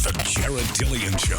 The Jared Dillian Show.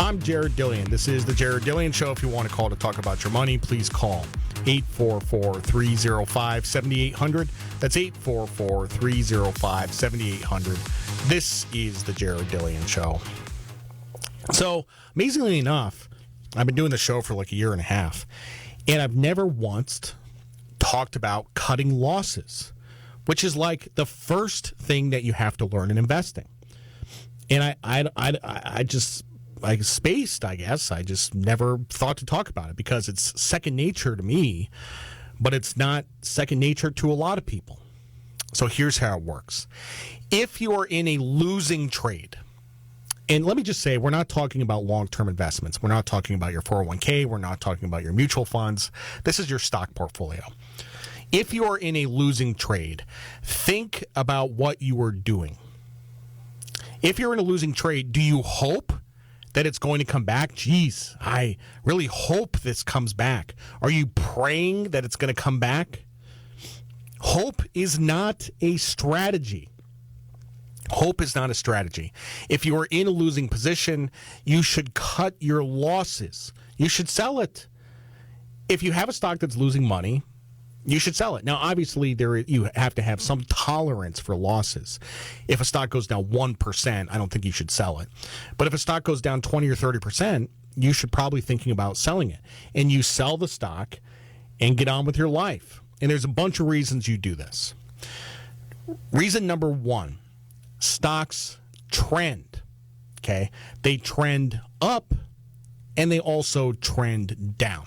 I'm Jared Dillian. This is the Jared Dillian Show. If you want to call to talk about your money, please call 844-305-7800. That's 844-305-7800. This is the Jared Dillian Show. So, amazingly enough, I've been doing the show for like a year and a half, and I've never once talked about cutting losses, which is like the first thing that you have to learn in investing. And I just spaced, I guess. I just never thought to talk about it because it's second nature to me, but it's not second nature to a lot of people. So here's how it works. If you're in a losing trade, and let me just say, we're not talking about long-term investments. We're not talking about your 401k. We're not talking about your mutual funds. This is your stock portfolio. If you are in a losing trade, think about what you are doing. If you're in a losing trade, do you hope that it's going to come back? Geez, I really hope this comes back. Are you praying that it's going to come back? Hope is not a strategy. Hope is not a strategy. If you are in a losing position, you should cut your losses. You should sell it. If you have a stock that's losing money, you should sell it. Now, obviously, you have to have some tolerance for losses. If a stock goes down 1%, I don't think you should sell it. But if a stock goes down 20 or 30%, you should probably thinking about selling it. And you sell the stock and get on with your life. And there's a bunch of reasons you do this. Reason number one, stocks trend. Okay? They trend up and they also trend down.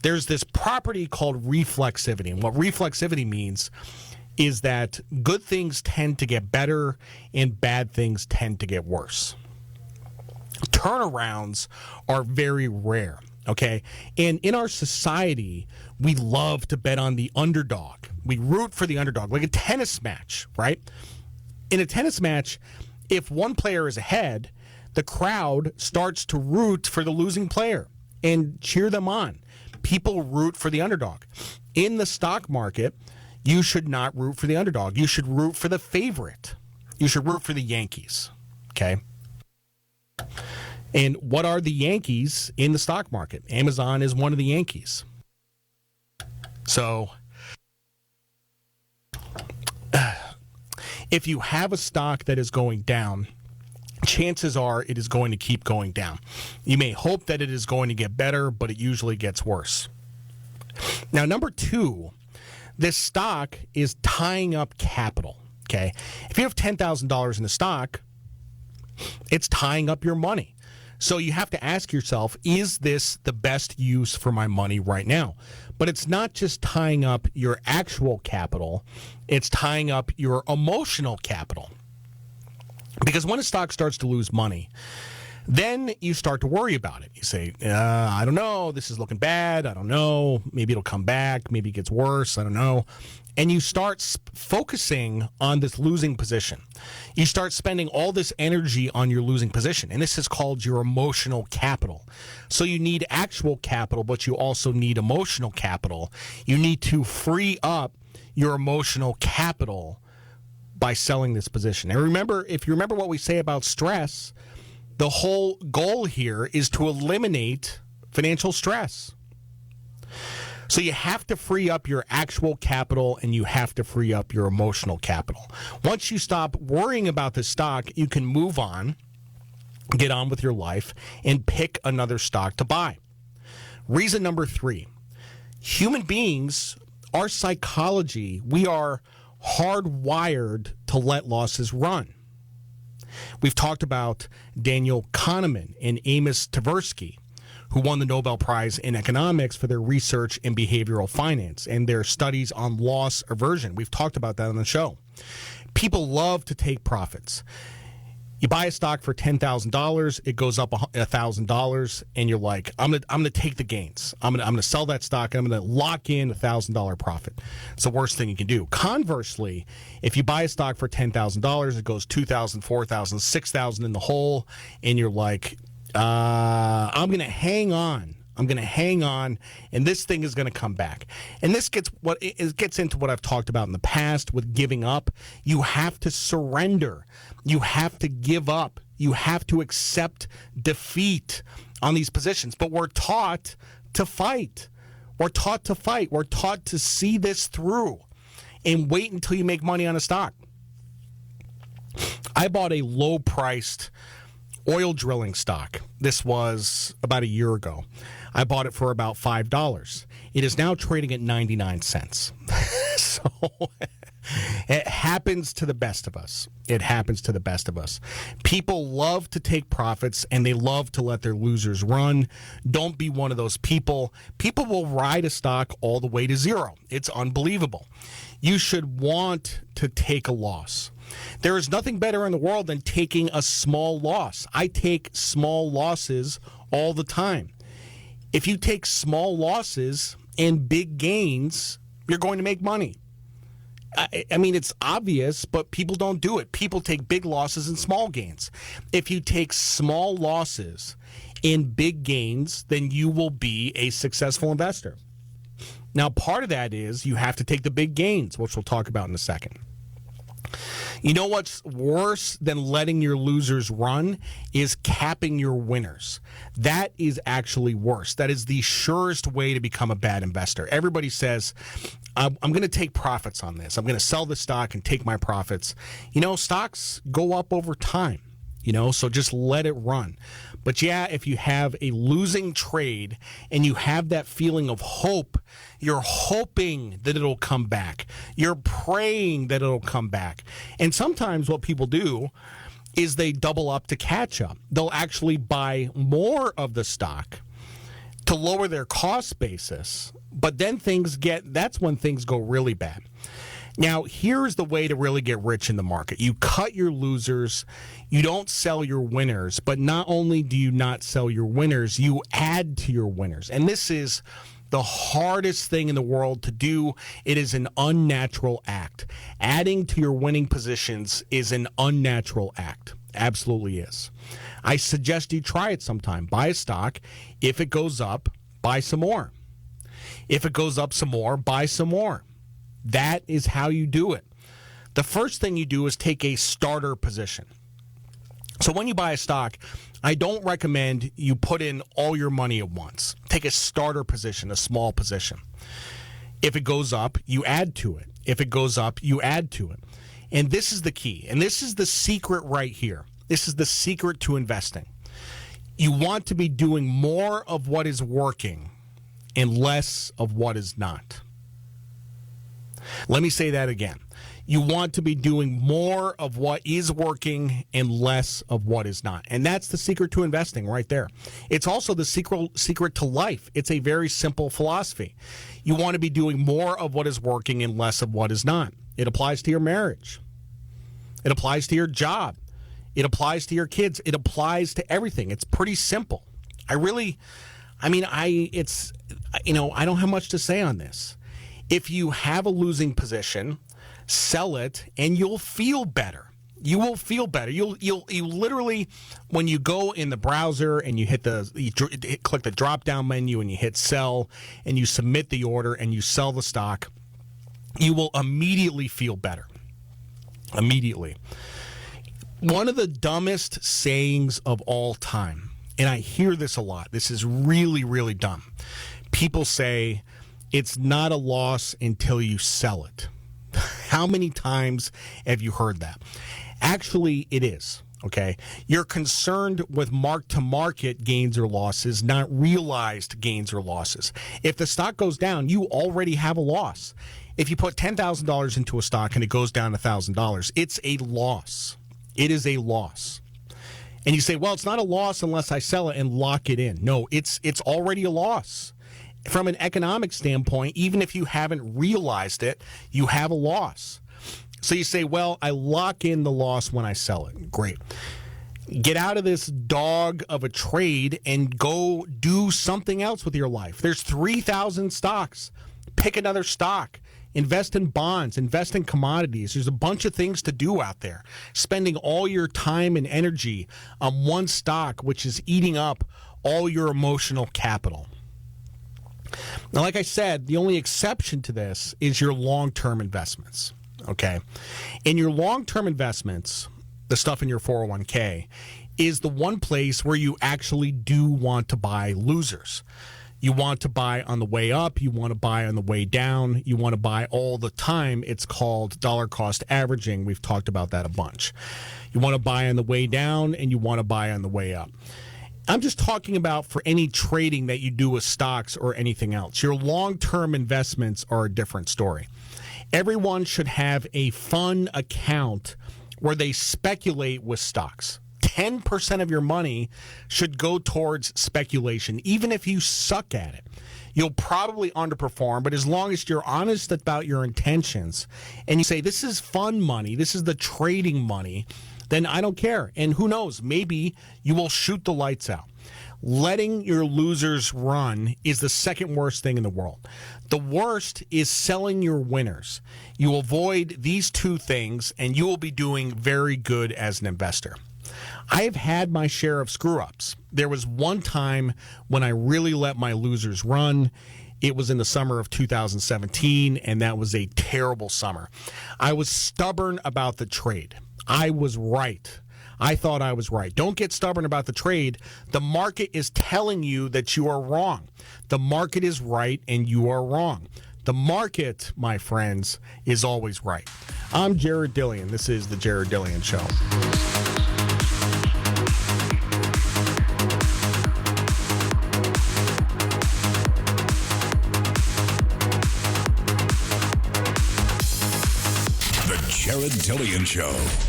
There's this property called reflexivity. And what reflexivity means is that good things tend to get better and bad things tend to get worse. Turnarounds are very rare, okay? And in our society, we love to bet on the underdog. We root for the underdog, like a tennis match, right? In a tennis match, if one player is ahead, the crowd starts to root for the losing player and cheer them on. People root for the underdog. In the stock market, you should not root for the underdog. You should root for the favorite. You should root for the Yankees, okay? And what are the Yankees in the stock market? Amazon is one of the Yankees. So, if you have a stock that is going down, chances are it is going to keep going down. You may hope that it is going to get better, but it usually gets worse. Now, number two, this stock is tying up capital, okay? If you have $10,000 in a stock, it's tying up your money. So you have to ask yourself, is this the best use for my money right now? But it's not just tying up your actual capital, it's tying up your emotional capital. Because when a stock starts to lose money, then you start to worry about it. You say, I don't know, this is looking bad, I don't know, maybe it'll come back, maybe it gets worse, I don't know. And you start focusing on this losing position. You start spending all this energy on your losing position. And this is called your emotional capital. So you need actual capital, but you also need emotional capital. You need to free up your emotional capital by selling this position. And remember, if you remember what we say about stress, the whole goal here is to eliminate financial stress. So you have to free up your actual capital and you have to free up your emotional capital. Once you stop worrying about the stock, you can move on, get on with your life, and pick another stock to buy. Reason number three, human beings, our psychology, we are hardwired to let losses run. We've talked about Daniel Kahneman and Amos Tversky, who won the Nobel Prize in economics for their research in behavioral finance and their studies on loss aversion. We've talked about that on the show. People love to take profits. You buy a stock for $10,000, it goes up $1,000, and you're like, I'm gonna take the gains. I'm gonna sell that stock. And I'm gonna lock in $1,000 profit. It's the worst thing you can do. Conversely, if you buy a stock for $10,000, it goes $2,000, $4,000, $6,000 in the hole, and you're like, I'm gonna hang on. I'm going to hang on, and this thing is going to come back. And this gets into what I've talked about in the past with giving up. You have to surrender. You have to give up. You have to accept defeat on these positions. But we're taught to fight. We're taught to fight. We're taught to see this through and wait until you make money on a stock. I bought a low-priced oil drilling stock. This was about a year ago. I bought it for about $5. It is now trading at 99 cents. So it happens to the best of us. It happens to the best of us. People love to take profits, and they love to let their losers run. Don't be one of those people. People will ride a stock all the way to zero. It's unbelievable. You should want to take a loss. There is nothing better in the world than taking a small loss. I take small losses all the time. If you take small losses and big gains, you're going to make money. I mean, it's obvious, but people don't do it. People take big losses and small gains. If you take small losses and big gains, then you will be a successful investor. Now, part of that is you have to take the big gains, which we'll talk about in a second. You know what's worse than letting your losers run is capping your winners. That is actually worse. That is the surest way to become a bad investor. Everybody says, I'm going to take profits on this. I'm going to sell the stock and take my profits. You know, stocks go up over time, so just let it run. But yeah, if you have a losing trade and you have that feeling of hope, you're hoping that it'll come back. You're praying that it'll come back. And sometimes what people do is they double up to catch up. They'll actually buy more of the stock to lower their cost basis. But then that's when things go really bad. Now, here's the way to really get rich in the market. You cut your losers. You don't sell your winners. But not only do you not sell your winners, you add to your winners. And this is the hardest thing in the world to do. It is an unnatural act. Adding to your winning positions is an unnatural act. Absolutely is. I suggest you try it sometime. Buy a stock. If it goes up, buy some more. If it goes up some more, buy some more. That is how you do it. The first thing you do is take a starter position. So when you buy a stock, I don't recommend you put in all your money at once. Take a starter position, a small position. If it goes up, you add to it. If it goes up, you add to it. And this is the key. And this is the secret right here. This is the secret to investing. You want to be doing more of what is working and less of what is not. Let me say that again. You want to be doing more of what is working and less of what is not. And that's the secret to investing right there. It's also the secret to life. It's a very simple philosophy. You want to be doing more of what is working and less of what is not. It applies to your marriage. It applies to your job. It applies to your kids. It applies to everything. It's pretty simple. I don't have much to say on this. If you have a losing position, sell it and you'll feel better. You will feel better. You literally, when you go in the browser and you click the drop down menu and you hit sell and you submit the order and you sell the stock, you will immediately feel better. Immediately. One of the dumbest sayings of all time, and I hear this a lot. This is really, really dumb. People say, it's not a loss until you sell it. How many times have you heard that? Actually, it is, okay? You're concerned with mark-to-market gains or losses, not realized gains or losses. If the stock goes down, you already have a loss. If you put $10,000 into a stock and it goes down $1,000, it's a loss. It is a loss. And you say, well, it's not a loss unless I sell it and lock it in. No, it's already a loss. From an economic standpoint, even if you haven't realized it, you have a loss. So you say, well, I lock in the loss when I sell it. Great. Get out of this dog of a trade and go do something else with your life. There's 3,000 stocks. Pick another stock. Invest in bonds. Invest in commodities. There's a bunch of things to do out there. Spending all your time and energy on one stock, which is eating up all your emotional capital. Now, like I said, the only exception to this is your long-term investments, okay? In your long-term investments, the stuff in your 401k, is the one place where you actually do want to buy losers. You want to buy on the way up. You want to buy on the way down. You want to buy all the time. It's called dollar cost averaging. We've talked about that a bunch. You want to buy on the way down, and you want to buy on the way up. I'm just talking about for any trading that you do with stocks or anything else. Your long-term investments are a different story. Everyone should have a fun account where they speculate with stocks. 10% of your money should go towards speculation, even if you suck at it. You'll probably underperform, but as long as you're honest about your intentions and you say, this is fun money, this is the trading money, then I don't care. And who knows, maybe you will shoot the lights out. Letting your losers run is the second worst thing in the world. The worst is selling your winners. You avoid these two things, and you will be doing very good as an investor. I have had my share of screw-ups. There was one time when I really let my losers run. It was in the summer of 2017, and that was a terrible summer. I was stubborn about the trade. I was right. I thought I was right. Don't get stubborn about the trade. The market is telling you that you are wrong. The market is right, and you are wrong. The market, my friends, is always right. I'm Jared Dillian. This is the Jared Dillian Show. The Jared Dillian Show.